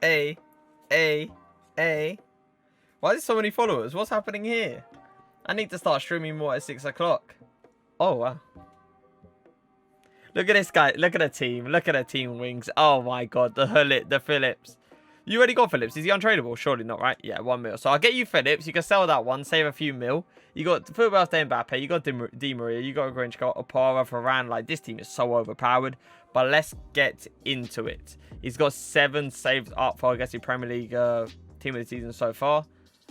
A, A, A. Why is there so many followers? What's happening here? I need to start streaming more at 6 o'clock. Oh, wow. Look at this guy. Look at the team. Look at the team wings. Oh, my God. The Phillips. You already got Phillips. Is he untradeable? Surely not, right? Yeah, 1 mil. So I'll get you Phillips. You can sell that one. Save a few mil. You got for birthday Mbappe. You got Di Maria. You got Grinch. Got Opara, Varane. Like, this team is so overpowered. But let's get into it. He's got 7 saves up for, I guess, the Premier League team of the season so far.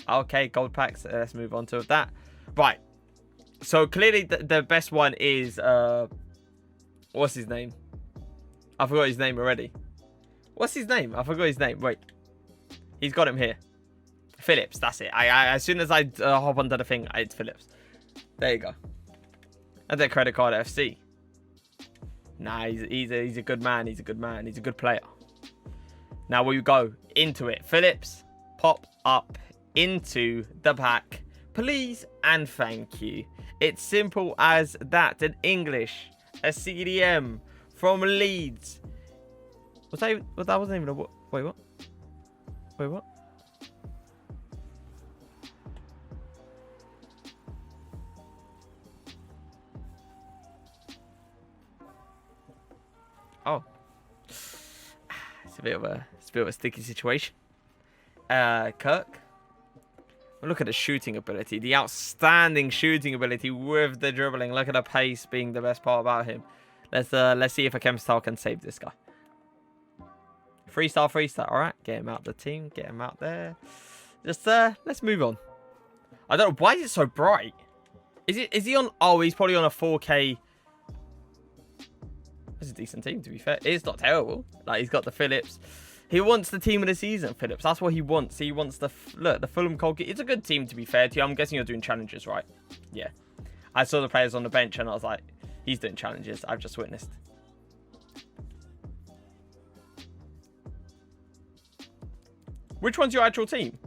Okay, gold packs. Let's move on to that. Right. So clearly the best one is what's his name? I forgot his name already. What's his name? I forgot his name. Wait. He's got him here. Phillips. That's it. As soon as I hop onto the thing, it's Phillips. There you go. And then credit card FC. Nah, he's a good man. He's a good man. He's a good player. Now we go into it. Phillips, pop up into the pack. Please and thank you. It's simple as that. An English, a CDM from Leeds. That wasn't even a what? Wait, what? Wait, what? Oh, it's a bit of a sticky situation. Kirk. Well, look at the shooting ability, the outstanding shooting ability with the dribbling. Look at the pace being the best part about him. Let's see if a chem star can save this guy. 3-star, 3-star. All right, get him out the team. Get him out there. Just let's move on. I don't know why is it so bright. Is he on? Oh, he's probably on a 4K. It's a decent team, to be fair. It's not terrible. Like, he's got the Phillips. He wants the team of the season, Phillips. That's what he wants. He wants the Fulham Colgate. It's a good team, to be fair to you. I'm guessing you're doing challenges, right? Yeah. I saw the players on the bench, and I was like, he's doing challenges. I've just witnessed. Which one's your actual team?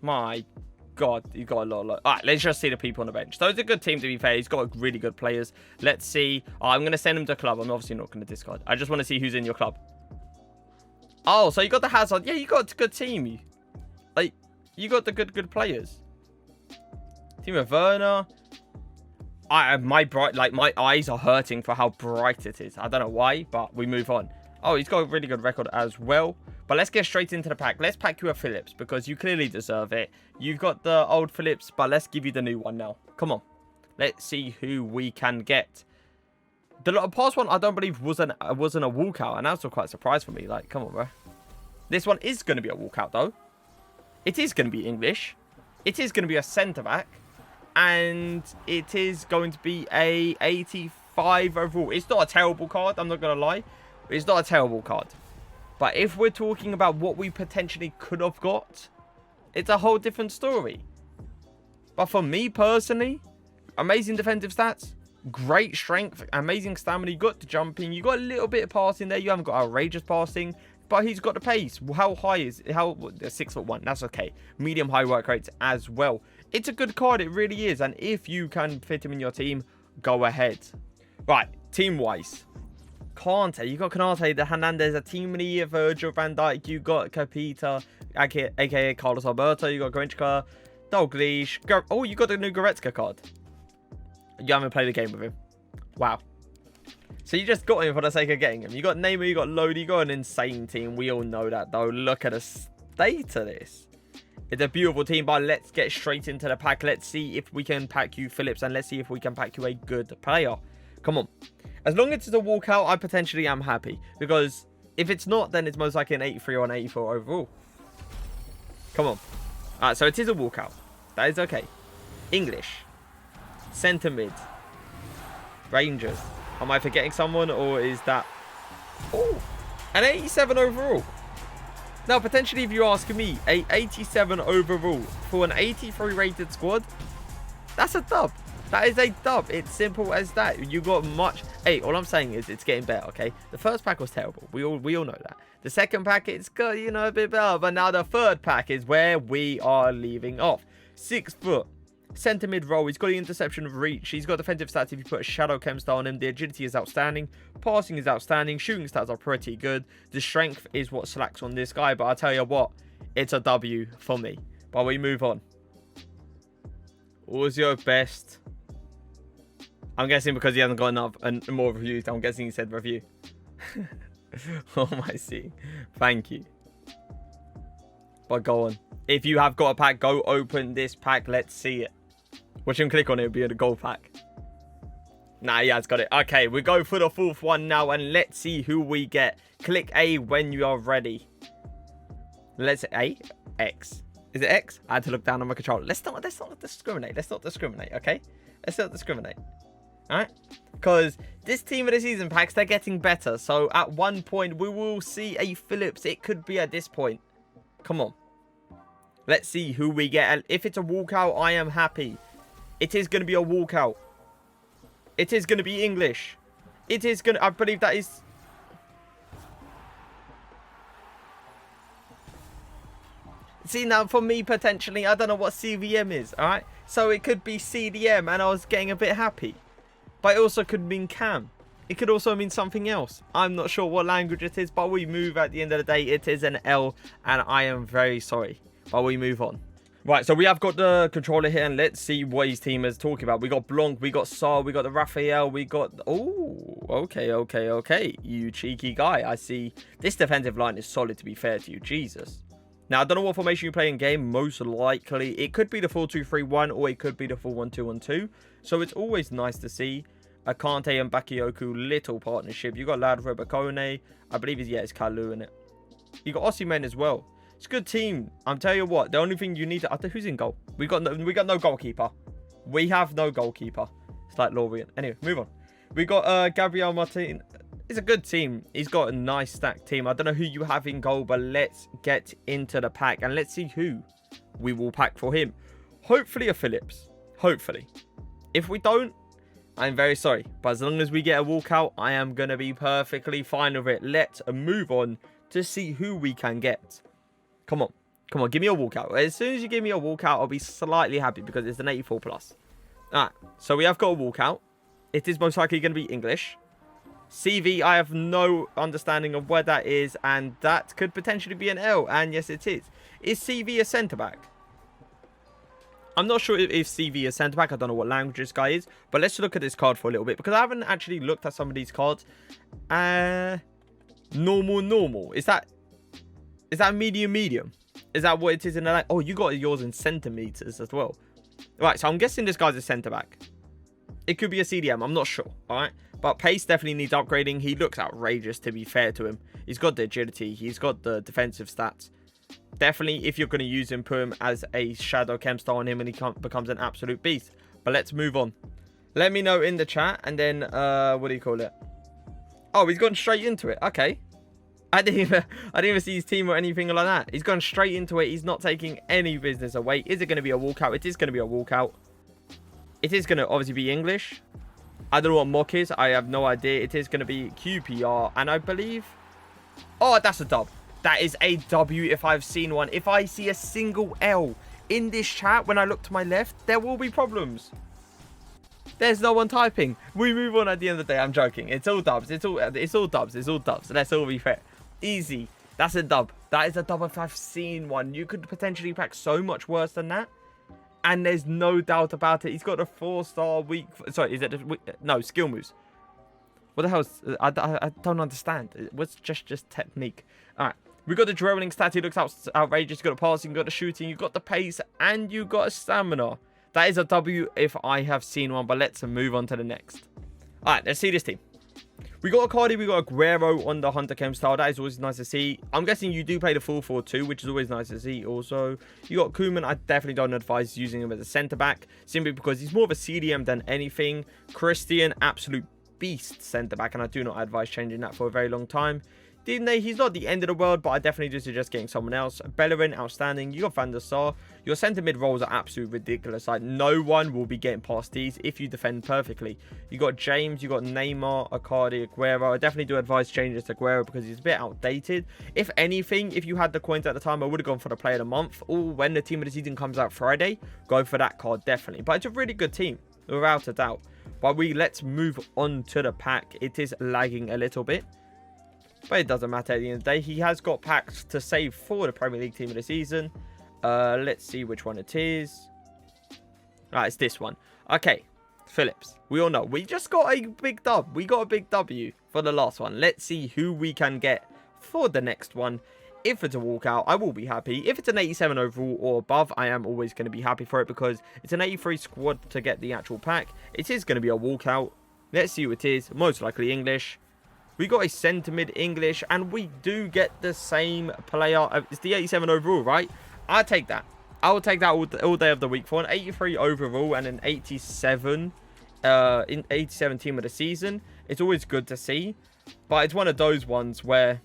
My God, he's got a lot. All right, let's just see the people on the bench. So it's a good team, to be fair. He's got really good players. Let's see. Oh, I'm going to send him to club. I'm obviously not going to discard. I just want to see who's in your club. Oh, so you got the Hazard. Yeah, you got a good team. Like, you got the good players. Team of Werner. My eyes are hurting for how bright it is. I don't know why, but we move on. Oh, he's got a really good record as well. But let's get straight into the pack. Let's pack you a Phillips because you clearly deserve it. You've got the old Phillips, but let's give you the new one now. Come on. Let's see who we can get. The past one, I don't believe, wasn't a walkout. And that's quite a surprise for me. Like, come on, bro. This one is going to be a walkout, though. It is going to be English. It is going to be a centre-back. And it is going to be a 85 overall. It's not a terrible card, I'm not going to lie. It's not a terrible card. But if we're talking about what we potentially could have got, it's a whole different story. But for me personally, amazing defensive stats, great strength, amazing stamina. You got the jumping, you got a little bit of passing there. You haven't got outrageous passing, but he's got the pace. How high is 6'1"? That's okay. Medium high work rates as well. It's a good card, it really is. And if you can fit him in your team, go ahead. Right, team-wise. Kante, you got Kanate, the Hernandez, a Timmy, Virgil van Dijk, you got Capita, aka Carlos Alberto, you got Grinchka, Dalglish. Oh, you got the new Goretzka card. You haven't played the game with him. Wow. So you just got him for the sake of getting him. You got Neymar, you got Lodi, you got an insane team. We all know that, though. Look at the state of this. It's a beautiful team, but let's get straight into the pack. Let's see if we can pack you Phillips, and let's see if we can pack you a good player. Come on. As long as it's a walkout, I potentially am happy. Because if it's not, then it's most likely an 83 or an 84 overall. Come on. Alright, so it is a walkout. That is okay. English. Centre mid. Rangers. Am I forgetting someone, or is that... Oh, an 87 overall. Now, potentially, if you're asking me, a 87 overall for an 83 rated squad, that's a dub. That is a dub. It's simple as that. You got much. Hey, all I'm saying is it's getting better, okay? The first pack was terrible. We all know that. The second pack, it's got, a bit better. But now the third pack is where we are leaving off. 6 foot. Centre mid role. He's got the interception of reach. He's got defensive stats if you put a shadow chem star on him. The agility is outstanding. Passing is outstanding. Shooting stats are pretty good. The strength is what slacks on this guy. But I'll tell you what, it's a W for me. But we move on. Auzio best. I'm guessing because he hasn't got enough and more reviews. I'm guessing he said review. Oh my C. Thank you. But go on. If you have got a pack, go open this pack. Let's see it. Watch him click on it. It'll be in a gold pack. Nah, he has got it. Okay, we go for the fourth one now. And let's see who we get. Click A when you are ready. Let's A? X. Is it X? I had to look down on my controller. Let's not discriminate. Let's not discriminate, okay? Let's not discriminate. Alright? Because this team of the season packs, they're getting better. So at one point, we will see a Phillips. It could be at this point. Come on. Let's see who we get. And if it's a walkout, I am happy. It is going to be a walkout. It is going to be English. It is going to... I believe that is... See, now for me, potentially, I don't know what CVM is, alright? So it could be CDM, and I was getting a bit happy. But it also could mean CAM. It could also mean something else. I'm not sure what language it is, but we move at the end of the day. It is an L, and I am very sorry. But we move on. Right, so we have got the controller here, and let's see what his team is talking about. We got Blanc, we got Saar, we got the Raphael, we got... Oh, okay. You cheeky guy. I see. This defensive line is solid, to be fair to you. Jesus. Now, I don't know what formation you play in game. Most likely, it could be the 4-2-3-1, or it could be the full 1-2-1-2. So it's always nice to see a Kante and Bakayoko little partnership. You got Lad Rebekone. I believe it's Kalu in it. You got Osimhen as well. It's a good team. I'm telling you what, the only thing you need to... Who's in goal? We got no goalkeeper. We have no goalkeeper. It's like Lorient. Anyway, move on. We got Gabriel Martin. It's a good team. He's got a nice stacked team. I don't know who you have in goal, but let's get into the pack. And let's see who we will pack for him. Hopefully a Phillips. Hopefully. If we don't, I'm very sorry. But as long as we get a walkout, I am going to be perfectly fine with it. Let's move on to see who we can get. Come on. Come on, give me a walkout. As soon as you give me a walkout, I'll be slightly happy because it's an 84 plus. Alright, so we have got a walkout. It is most likely going to be English. CV, I have no understanding of where that is, and that could potentially be an L, and yes, it is. Is CV a centre-back? I'm not sure if CV is centre-back. I don't know what language this guy is, but let's look at this card for a little bit, because I haven't actually looked at some of these cards. Normal. Is that medium? Is that what it is in the... Oh, you got yours in centimeters as well. Right, so I'm guessing this guy's a centre-back. It could be a CDM. I'm not sure, all right? But pace definitely needs upgrading. He looks outrageous, to be fair to him. He's got the agility. He's got the defensive stats. Definitely, if you're going to use him, put him as a shadow chem star on him, and he becomes an absolute beast. But let's move on. Let me know in the chat, and then, what do you call it? Oh, he's gone straight into it. Okay. I didn't even see his team or anything like that. He's gone straight into it. He's not taking any business away. Is it going to be a walkout? It is going to be a walkout. It is going to obviously be English. I don't know what mock is. I have no idea. It is going to be QPR. And I believe... Oh, that's a dub. That is a W if I've seen one. If I see a single L in this chat when I look to my left, there will be problems. There's no one typing. We move on at the end of the day. I'm joking. It's all dubs. It's all dubs. It's all dubs. Let's all be fair. Easy. That's a dub. That is a dub if I've seen one. You could potentially pack so much worse than that. And there's no doubt about it. He's got a 4-star weak... Sorry, is it... No, skill moves. What the hell is... I don't understand. It was just technique. Alright. We got the dribbling stats. He looks outrageous. You got the passing, you got the shooting, you got the pace, and you got a stamina. That is a W if I have seen one. But let's move on to the next. Alright, let's see this team. We got a Cardi, we got a Guerrero on the Hunter Chem style. That is always nice to see. I'm guessing you do play the 4-4-2, which is always nice to see also. You got Koeman. I definitely don't advise using him as a centre-back, simply because he's more of a CDM than anything. Christian, absolute beast centre-back, and I do not advise changing that for a very long time. He's not the end of the world, but I definitely do suggest getting someone else. Bellerin, outstanding. You got Van der Sar. Your centre mid roles are absolutely ridiculous. Like, no one will be getting past these if you defend perfectly. You got James, you got Neymar, Icardi, Aguero. I definitely do advise changing this to Aguero because he's a bit outdated. If anything, if you had the coins at the time, I would have gone for the player of the month. Or when the team of the season comes out Friday, go for that card, definitely. But it's a really good team, without a doubt. But let's move on to the pack. It is lagging a little bit, but it doesn't matter at the end of the day. He has got packs to save for the Premier League team of the season. Let's see which one it is. It's this one. Okay, Phillips. We all know. We just got a big dub. We got a big W for the last one. Let's see who we can get for the next one. If it's a walkout, I will be happy. If it's an 87 overall or above, I am always going to be happy for it because it's an 83 squad to get the actual pack. It is going to be a walkout. Let's see who it is. Most likely English. We got a centre mid English, and we do get the same player. It's the 87 overall, right? I'll take that. I will take that all day of the week for an 83 overall and an 87 in 87 team of the season. It's always good to see, but it's one of those ones where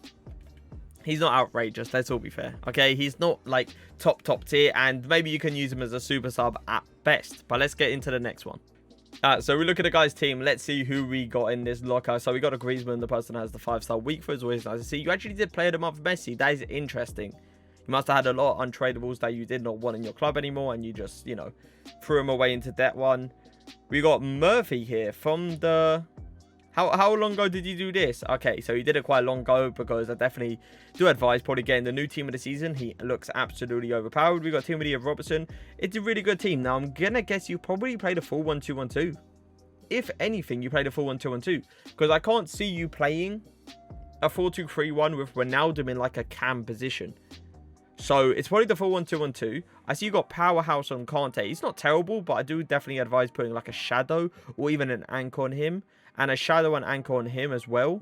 he's not outrageous. Let's all be fair. Okay, he's not like top tier, and maybe you can use him as a super sub at best. But let's get into the next one. So we look at the guy's team. Let's see who we got in this locker. So we got a Griezmann, the person that has the 5-star week for. It's always nice to see. You actually did player of the month Messi. That is interesting. You must have had a lot of untradables that you did not want in your club anymore, and you just, you know, threw him away into that one. We got Murphy here from the... How long ago did you do this? Okay, so you did it quite long ago because I definitely do advise probably getting the new team of the season. He looks absolutely overpowered. We got Timothy of Robertson. It's a really good team. Now, I'm going to guess you probably played a full 1-2-1-2. If anything, you played a full 1-2-1-2. Because I can't see you playing a 4-2-3-1 with Ronaldo in like a cam position. So it's probably the full 1-2-1-2. I see you got Powerhouse on Kante. He's not terrible, but I do definitely advise putting like a shadow or even an anchor on him. And a shadow and anchor on him as well.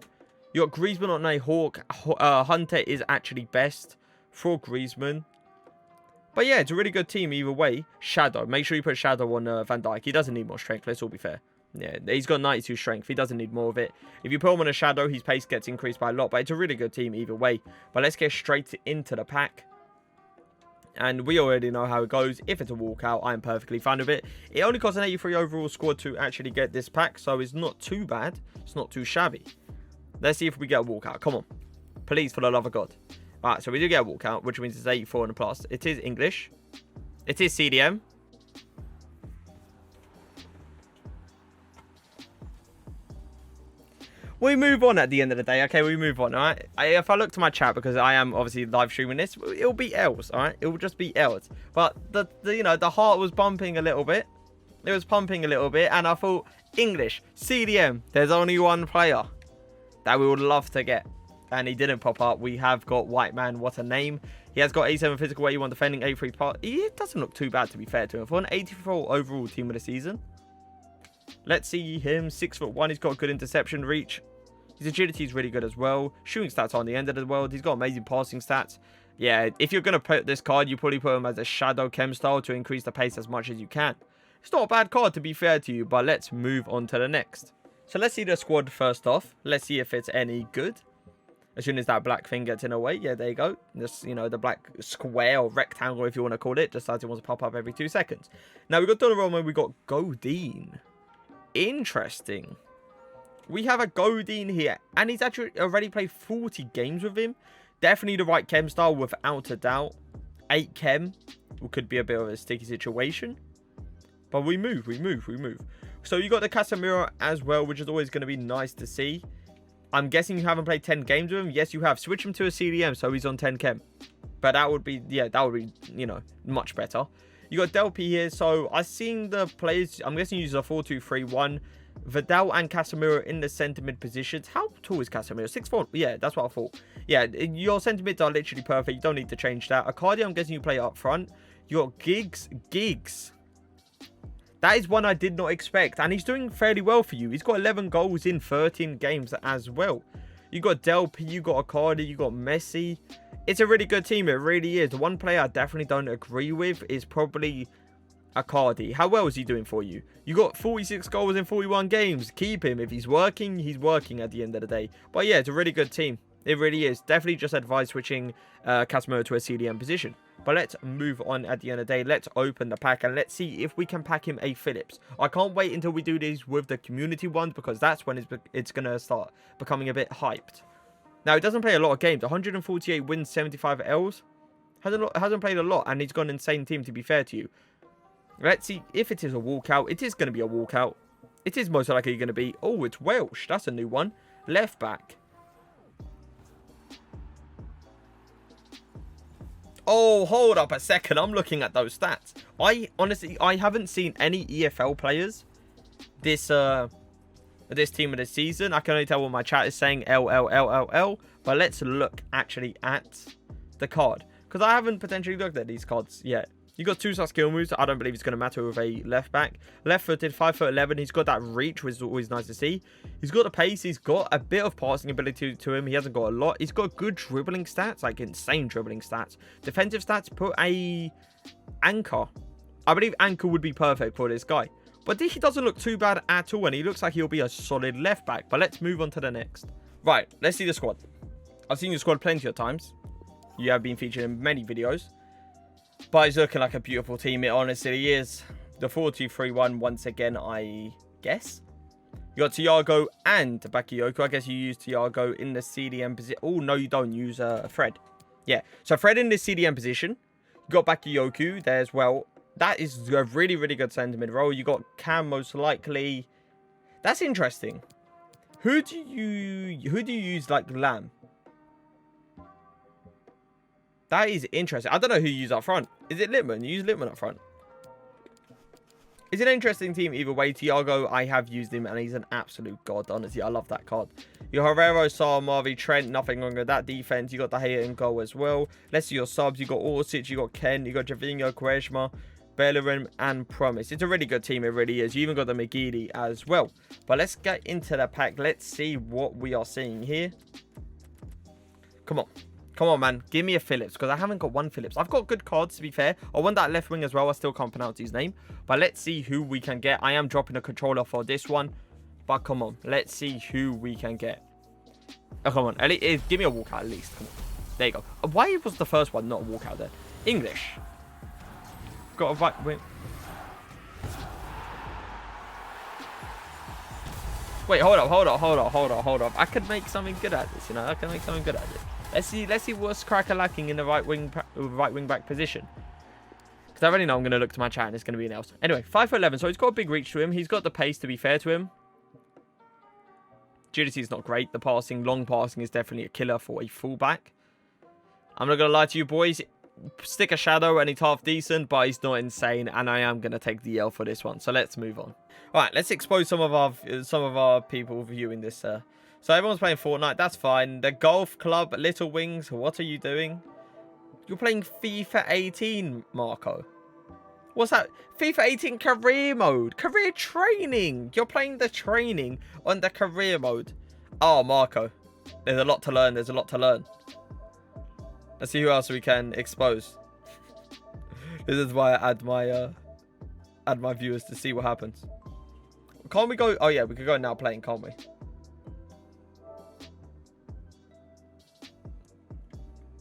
You got Griezmann on a Hawk. Hunter is actually best for Griezmann. But yeah, it's a really good team either way. Shadow. Make sure you put Shadow on Van Dijk. He doesn't need more strength. Let's all be fair. Yeah, he's got 92 strength. He doesn't need more of it. If you put him on a Shadow, his pace gets increased by a lot. But it's a really good team either way. But let's get straight into the pack. And we already know how it goes. If it's a walkout, I'm perfectly fine with it. It only costs an 83 overall squad to actually get this pack, so it's not too bad. It's not too shabby. Let's see if we get a walkout. Come on. Please, for the love of God. Alright, so we do get a walkout, which means it's 84 and a plus. It is English. It is CDM. We move on at the end of the day, okay? We move on, all right? If I look to my chat, because I am obviously live streaming this, it'll be L's, all right? It will just be L's. But, you know, the heart was bumping a little bit. It was pumping a little bit, and I thought, English, CDM, there's only one player that we would love to get. And he didn't pop up. We have got White Man, what a name. He has got 87 physical, 81 defending, 83 part. He doesn't look too bad, to be fair to him. For an 84 overall team of the season. Let's see him, 6'1". He's got good interception reach. His agility is really good as well. Shooting stats are on the end of the world. He's got amazing passing stats. Yeah, if you're going to put this card, you probably put him as a shadow chem style to increase the pace as much as you can. It's not a bad card to be fair to you, but let's move on to the next. So let's see the squad first off. Let's see if it's any good. As soon as that black thing gets in the way, yeah, there you go. Just, you know, the black square or rectangle, if you want to call it, just as it wants to pop up every 2 seconds. Now, we got Donnarumma, we got Godin. Interesting. We have a Godin here, and he's actually already played 40 games with him. Definitely the right chem style, without a doubt. 8 chem could be a bit of a sticky situation. But we move. So you got the Casemiro as well, which is always going to be nice to see. I'm guessing you haven't played 10 games with him. Yes, you have. Switch him to a CDM, so he's on 10 chem. But that would be, yeah, that would be, you know, much better. You got Del P here. So I've seen the players. I'm guessing you use a 4-2-3-1. Vidal and Casemiro in the centre mid positions. How tall is Casemiro? 6'4". Yeah, that's what I thought. Yeah, your centre mids are literally perfect. You don't need to change that. Icardi, I'm guessing you play up front. You got Giggs. That is one I did not expect. And he's doing fairly well for you. He's got 11 goals in 13 games as well. You got Del P, you got Icardi, you got Messi. It's a really good team. It really is. The one player I definitely don't agree with is probably Icardi. How well is he doing for you? You got 46 goals in 41 games. Keep him. If he's working at the end of the day. But yeah, it's a really good team. It really is. Definitely just advise switching Casemiro to a CDM position. But let's move on at the end of the day. Let's open the pack and let's see if we can pack him a Phillips. I can't wait until we do these with the community ones because that's when it's going to start becoming a bit hyped. Now, he doesn't play a lot of games. 148 wins, 75 L's. Hasn't played a lot and he's got an insane team, to be fair to you. Let's see if it is a walkout. It is going to be a walkout. It is most likely going to be... Oh, it's Welsh. That's a new one. Left back. Oh, hold up a second. I'm looking at those stats. Honestly, I haven't seen any EFL players this team of this season. I can only tell what my chat is saying, LLLLL. But let's look actually at the card, because I haven't potentially looked at these cards yet. You got 2-star skill moves. I don't believe it's going to matter with a left back. Left-footed, 5'11". He's got that reach, which is always nice to see. He's got the pace. He's got a bit of passing ability to him. He hasn't got a lot. He's got good dribbling stats, like insane dribbling stats. Defensive stats, put a anchor. I believe anchor would be perfect for this guy. But he doesn't look too bad at all, and he looks like he'll be a solid left back. But let's move on to the next. Right, let's see the squad. I've seen your squad plenty of times. You have been featured in many videos. But it's looking like a beautiful team. It honestly is. The 4-2-3-1 once again, I guess. You got Thiago and Bakayoko. I guess you use Thiago in the CDM position. Oh, no, you don't. Use Fred. Yeah. So Fred in the CDM position. You got Bakayoko there as well. That is a really, really good centre mid role. You got Cam most likely. That's interesting. Who do you use like Lamb? That is interesting. I don't know who you use up front. Is it Littman? You use Littman up front. It's an interesting team either way. Thiago, I have used him and he's an absolute god. Honestly, I love that card. Your Herrero, Sar, Marvi, Trent, nothing wrong with that defense. You got the Gea in goal as well. Let's see your subs. You got Orsic, you got Ken, you got Javinho, Quaresma, Bellerin, and Promise. It's a really good team. It really is. You even got the McGeady as well. But let's get into the pack. Let's see what we are seeing here. Come on. Come on, man. Give me a Phillips, because I haven't got one Phillips. I've got good cards, to be fair. I want that left wing as well. I still can't pronounce his name. But let's see who we can get. I am dropping a controller for this one. But come on. Let's see who we can get. Oh, come on. Give me a walkout at least. Come on. There you go. Why was the first one not a walkout there? English. Got a right wing. Wait, hold up. I could make something good at this, you know. I can make something good at this. Let's see what's cracker lacking in the right wing back position. Because I already know I'm going to look to my chat and it's going to be an else. Anyway, 5'11", so he's got a big reach to him. He's got the pace, to be fair to him. Agility is not great. The passing, long passing is definitely a killer for a fullback. I'm not going to lie to you boys. Stick a shadow and he's half decent, but he's not insane. And I am going to take the L for this one. So let's move on. All right, let's expose some of our people viewing this. So everyone's playing Fortnite. That's fine. The golf club, Little Wings. What are you doing? You're playing FIFA 18, Marco. What's that? FIFA 18 career mode. Career training. You're playing the training on the career mode. Oh, Marco. There's a lot to learn. There's a lot to learn. Let's see who else we can expose. This is why I add my viewers to see what happens. Can't we go? Oh, yeah. We could go now playing, can't we?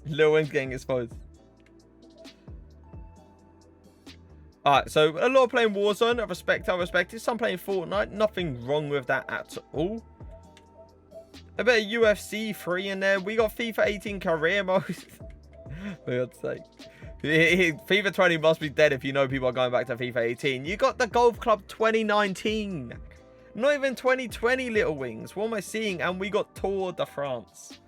Lil Wayne's getting exposed. Alright, so a lot of playing Warzone. I respect it. Some playing Fortnite. Nothing wrong with that at all. A bit of UFC 3 in there. We got FIFA 18 career mode. For God's sake. FIFA 20 must be dead if you know people are going back to FIFA 18. You got the Golf Club 2019. Not even 2020, Little Wings. What am I seeing? And we got Tour de France.